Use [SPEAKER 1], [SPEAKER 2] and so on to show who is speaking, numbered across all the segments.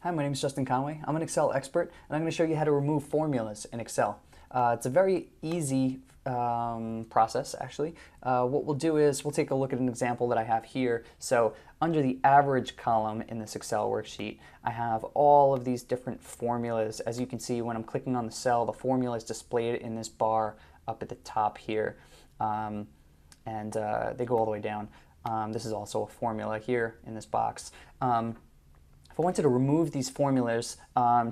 [SPEAKER 1] Hi, my name is Justin Conway. I'm an Excel expert, and I'm going to show you how to remove formulas in Excel. It's a very easy process, actually. What we'll do is we'll take a look at an example that I have here. So under the average column in this Excel worksheet, I have all of these different formulas. As you can see, when I'm clicking on the cell, the formula is displayed in this bar up at the top here, and they go all the way down. This is also a formula here in this box. If I wanted to remove these formulas,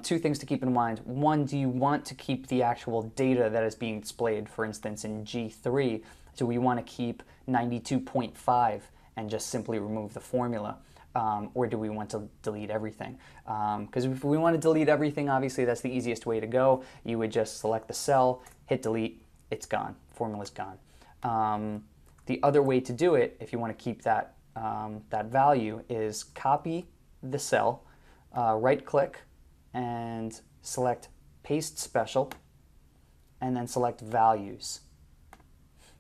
[SPEAKER 1] two things to keep in mind. One, do you want to keep the actual data that is being displayed? For instance, in G3, do we want to keep 92.5 and just simply remove the formula? Or do we want to delete everything? Because if we want to delete everything, obviously that's the easiest way to go. You would just select the cell, hit delete, it's gone. Formula's gone. The other way to do it, if you want to keep that, that value, is copy the cell, right click and select paste special, and then select values.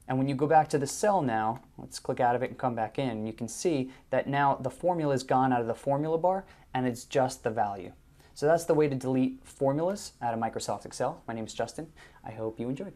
[SPEAKER 1] And when you go back to the cell now, let's click out of it and come back in, you can see that now the formula is gone out of the formula bar and it's just the value. So that's the way to delete formulas out of Microsoft Excel. My name is Justin. I hope you enjoyed.